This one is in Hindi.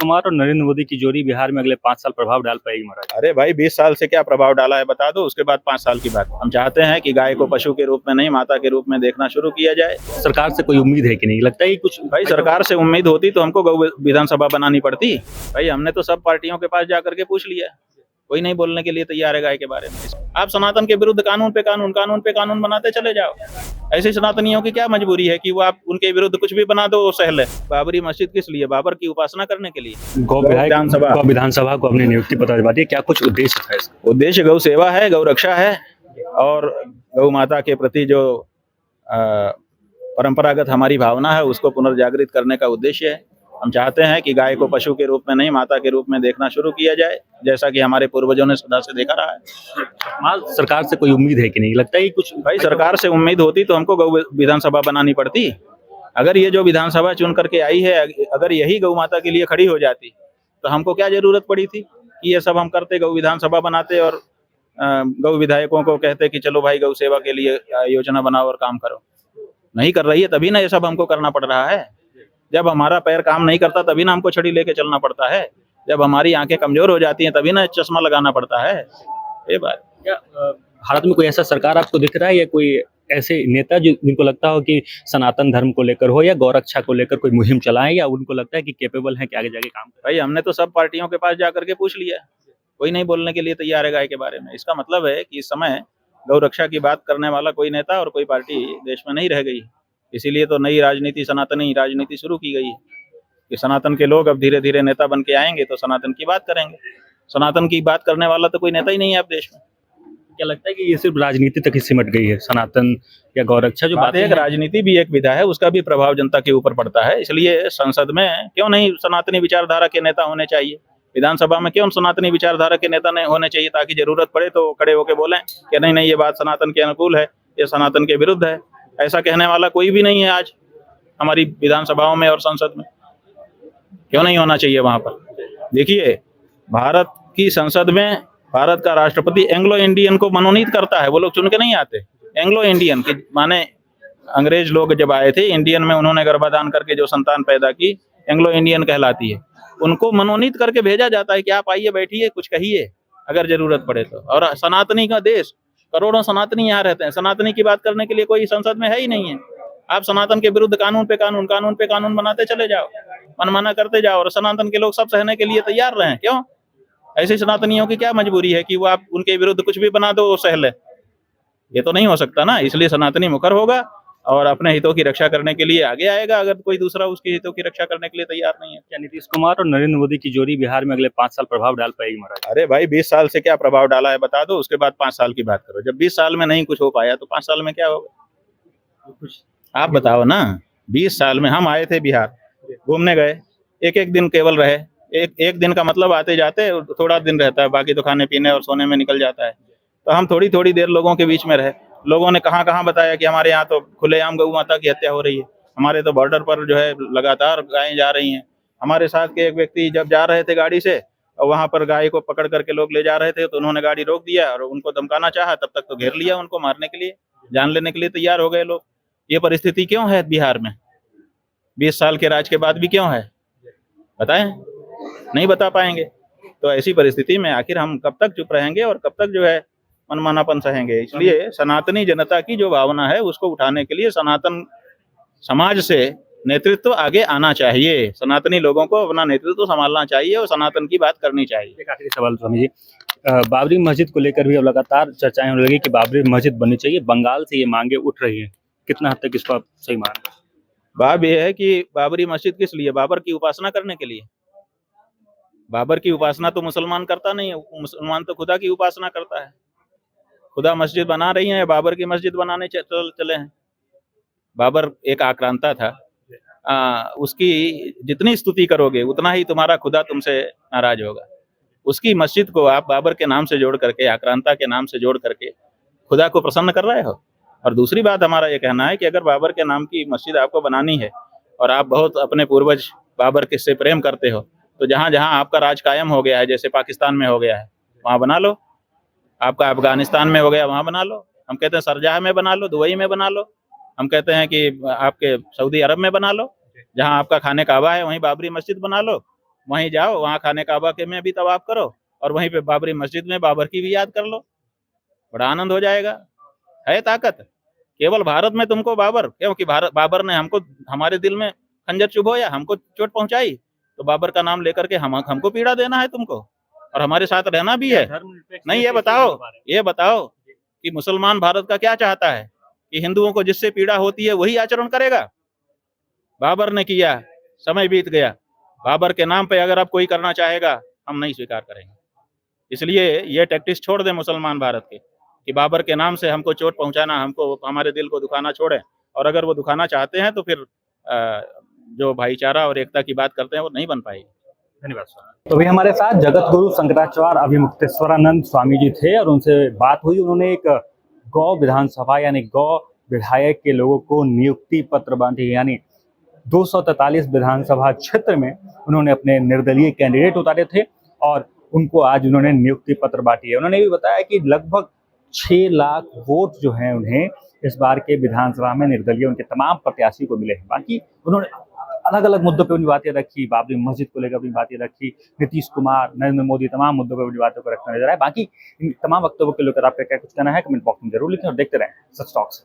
कुमार और नरेंद्र मोदी की जोड़ी बिहार में अगले 5 साल प्रभाव डाल पाएगी महाराज? अरे भाई 20 साल से क्या प्रभाव डाला है बता दो, उसके बाद 5 साल की बात। हम चाहते हैं कि गाय को पशु के रूप में नहीं, माता के रूप में देखना शुरू किया जाए। सरकार से कोई उम्मीद है कि नहीं? लगता है कि कुछ भाई सरकार से उम्मीद होती तो हमको गौ विधानसभा बनानी पड़ती। भाई हमने तो सब पार्टियों के पास जाकर के पूछ लिया, कोई नहीं बोलने के लिए तैयार है गाय के बारे में। आप सनातन के विरुद्ध कानून पे कानून बनाते चले जाओ। ऐसे सनातनियों की क्या मजबूरी है कि वो आप उनके विरुद्ध कुछ भी बना दो, वो सहल है। बाबरी मस्जिद किस लिए? बाबर की उपासना करने के लिए। गौ विधानसभा को अपनी नियुक्ति पत्र भिजवा दी, क्या कुछ उद्देश्य था इसका? उद्देश्य गौ सेवा है, गौ रक्षा है और गौ माता के प्रति जो परंपरागत हमारी भावना है उसको पुनर्जागृत करने का उद्देश्य है। हम चाहते हैं कि गाय को पशु के रूप में नहीं, माता के रूप में देखना शुरू किया जाए, जैसा कि हमारे पूर्वजों ने सदा से देखा रहा है। सरकार से कोई उम्मीद है कि नहीं? लगता है कि कुछ भाई सरकार से उम्मीद होती तो हमको गौ विधानसभा बनानी पड़ती। अगर ये जो विधानसभा चुन करके आई है, अगर यही गौ माता के लिए खड़ी हो जाती तो हमको क्या जरूरत पड़ी थी कि ये सब हम करते, गौ विधानसभा बनाते और गौ विधायकों को कहते कि चलो भाई गौ सेवा के लिए योजना बनाओ और काम करो। नहीं कर रही है तभी ना ये सब हमको करना पड़ रहा है। जब हमारा पैर काम नहीं करता तभी ना हमको छड़ी लेके चलना पड़ता है। जब हमारी आंखें कमजोर हो जाती हैं तभी ना चश्मा लगाना पड़ता है। ये बात क्या भारत में कोई ऐसा सरकार आपको दिख रहा है या कोई ऐसे नेता जिनको लगता हो कि सनातन धर्म को लेकर हो या गौरक्षा को लेकर कोई मुहिम चलाएं, या उनको लगता है कि कैपेबल है कि आगे जाके काम? भाई हमने तो सब पार्टियों के पास जाकर के पूछ लिया, कोई नहीं बोलने के लिए तैयार है गाय के बारे में। इसका मतलब है कि इस समय गौ रक्षा की बात करने वाला कोई नेता और कोई पार्टी देश में नहीं रह गई। इसीलिए तो नई राजनीति, सनातनी राजनीति शुरू की गई है कि सनातन के लोग अब धीरे धीरे नेता बन के आएंगे तो सनातन की बात करेंगे। सनातन की बात करने वाला तो कोई नेता ही नहीं है अब देश में। क्या लगता है कि ये सिर्फ राजनीति तक ही सिमट गई है, सनातन या गौरक्षा जो बात है? राजनीति भी एक विधा है, उसका भी प्रभाव जनता के ऊपर पड़ता है। इसलिए संसद में क्यों नहीं सनातनी विचारधारा के नेता होने चाहिए? विधानसभा में क्यों सनातनी विचारधारा के नेता नहीं होने चाहिए, ताकि जरूरत पड़े तो खड़े होकर बोलें कि नहीं नहीं ये बात सनातन के अनुकूल है, ये सनातन के विरुद्ध है। ऐसा कहने वाला कोई भी नहीं है आज हमारी विधानसभाओं में और संसद में। क्यों नहीं होना चाहिए वहां पर? देखिए, भारत की संसद में भारत का राष्ट्रपति एंग्लो इंडियन को मनोनीत करता है। वो लोग चुन के नहीं आते। एंग्लो इंडियन की माने अंग्रेज लोग जब आए थे इंडियन में, उन्होंने गर्भाधान करके जो संतान पैदा की, एंग्लो इंडियन कहलाती है। उनको मनोनीत करके भेजा जाता है कि आप आइए, बैठिए, कुछ कहिए अगर जरूरत पड़े तो। और सनातनी का देश, करोड़ों सनातनी यहाँ रहते हैं, सनातनी की बात करने के लिए कोई संसद में है ही नहीं है। आप सनातन के विरुद्ध कानून पे कानून बनाते चले जाओ, मनमाना करते जाओ और सनातन के लोग सब सहने के लिए तैयार रहे। क्यों? ऐसी सनातनियों की क्या मजबूरी है कि वो आप उनके विरुद्ध कुछ भी बना दो, वो सहले? ये तो नहीं हो सकता ना। इसलिए सनातनी मुखर होगा और अपने हितों की रक्षा करने के लिए आगे आएगा, अगर कोई दूसरा उसके हितों की रक्षा करने के लिए तैयार नहीं है। क्या नीतीश कुमार और नरेंद्र मोदी की जोड़ी बिहार में अगले 5 साल प्रभाव डाल पाएगी महाराज? अरे भाई 20 साल से क्या प्रभाव डाला है बता दो, उसके बाद 5 साल की बात करो। जब 20 साल में नहीं कुछ हो पाया तो 5 साल में क्या होगा? कुछ आप बताओ ना। 20 साल में हम आए थे बिहार, घूमने गए, एक दिन केवल रहे। एक दिन का मतलब आते जाते थोड़ा दिन रहता है, बाकी तो खाने पीने और सोने में निकल जाता है। तो हम थोड़ी देर लोगों के बीच में रहे। लोगों ने कहाँ बताया कि हमारे यहाँ तो खुलेआम गौ माता की हत्या हो रही है, हमारे तो बॉर्डर पर जो है लगातार गायें जा रही हैं। हमारे साथ के एक व्यक्ति जब जा रहे थे गाड़ी से और वहां पर गाय को पकड़ करके लोग ले जा रहे थे, तो उन्होंने गाड़ी रोक दिया और उनको धमकाना चाहा। तब तक तो घेर लिया उनको, मारने के लिए, जान लेने के लिए तैयार हो गए लोग। ये परिस्थिति क्यों है बिहार में? 20 साल के राज के बाद भी क्यों है? बताएं, नहीं बता पाएंगे। तो ऐसी परिस्थिति में आखिर हम कब तक चुप रहेंगे और कब तक जो है मनमानापन सहेंगे? इसलिए सनातनी जनता की जो भावना है उसको उठाने के लिए सनातन समाज से नेतृत्व आगे आना चाहिए। सनातनी लोगों को अपना नेतृत्व संभालना चाहिए और सनातन की बात करनी चाहिए। एक आखिरी सवाल स्वामी जी, बाबरी मस्जिद को लेकर भी अब लगातार चर्चाएं होने लगी कि बाबरी मस्जिद बननी चाहिए। बंगाल से ये मांगे उठ रही है, कितना हद तक इसको आप सही मान? बात यह है कि बाबरी मस्जिद किस लिए? बाबर की उपासना करने के लिए। बाबर की उपासना तो मुसलमान करता नहीं है, मुसलमान तो खुदा की उपासना करता है। खुदा मस्जिद बना रही हैं, बाबर की मस्जिद बनाने चले हैं। बाबर एक आक्रांता था, उसकी जितनी स्तुति करोगे उतना ही तुम्हारा खुदा तुमसे नाराज होगा। उसकी मस्जिद को आप बाबर के नाम से जोड़ करके, आक्रांता के नाम से जोड़ करके खुदा को प्रसन्न कर रहे हो। और दूसरी बात हमारा ये कहना है कि अगर बाबर के नाम की मस्जिद आपको बनानी है और आप बहुत अपने पूर्वज बाबर के से प्रेम करते हो, तो जहाँ जहाँ आपका राज कायम हो गया है, जैसे पाकिस्तान में हो गया है वहाँ बना लो, आपका अफगानिस्तान में हो गया वहाँ बना लो, हम कहते हैं सरजाह में बना लो, दुबई में बना लो, हम कहते हैं कि आपके सऊदी अरब में बना लो, जहाँ आपका खाने काबा है वहीं बाबरी मस्जिद बना लो। वहीं जाओ, वहाँ खाने काबा के में भी तवाफ करो और वहीं पे बाबरी मस्जिद में बाबर की भी याद कर लो, बड़ा आनंद हो जाएगा। है ताकत केवल भारत में तुमको बाबर, क्योंकि भारत बाबर ने हमको हमारे दिल में खंजर चुभोया, हमको चोट पहुंचाई, तो बाबर का नाम लेकर के हमको पीड़ा देना है तुमको और हमारे साथ रहना भी है। नहीं, ये बताओ कि मुसलमान भारत का क्या चाहता है कि हिंदुओं को जिससे पीड़ा होती है वही आचरण करेगा? बाबर ने किया, समय बीत गया, बाबर के नाम पे अगर अब कोई करना चाहेगा हम नहीं स्वीकार करेंगे। इसलिए ये टैक्टिस छोड़ दें मुसलमान भारत के कि बाबर के नाम से हमको चोट पहुंचाना, हमको हमारे दिल को दुखाना छोड़ें, और अगर वो दुखाना चाहते हैं तो फिर जो भाईचारा और एकता की बात करते हैं वो नहीं बन पाएगी। धन्यवाद स्वामी। तो भी हमारे साथ जगत गुरु शंकराचार्य अभिमुक्तेश्वरानंद स्वामी जी थे और उनसे बात हुई। उन्होंने एक गौ विधानसभा यानी गौ विधायक के लोगों को नियुक्ति पत्र बांटे, यानी 243 विधानसभा क्षेत्र में उन्होंने अपने निर्दलीय कैंडिडेट उतारे थे और उनको आज उन्होंने नियुक्ति पत्र बांटी है। उन्होंने भी बताया कि लगभग 6 लाख वोट जो हैं उन्हें इस बार के विधानसभा में निर्दलीय उनके तमाम प्रत्याशी को मिले हैं। बाकी उन्होंने अलग अलग मुद्दों पे अपनी बातें रखी, बाबरी मस्जिद को लेकर अपनी बातें रखी, नीतीश कुमार, नरेंद्र मोदी, तमाम मुद्दों पर अपनी बातों को रखना नजर आए। बाकी इन तमाम वक्तव्यों को लेकर आपका क्या कुछ कहना है कमेंट बॉक्स में जरूर लिखें और देखते रहें सच टॉक्स।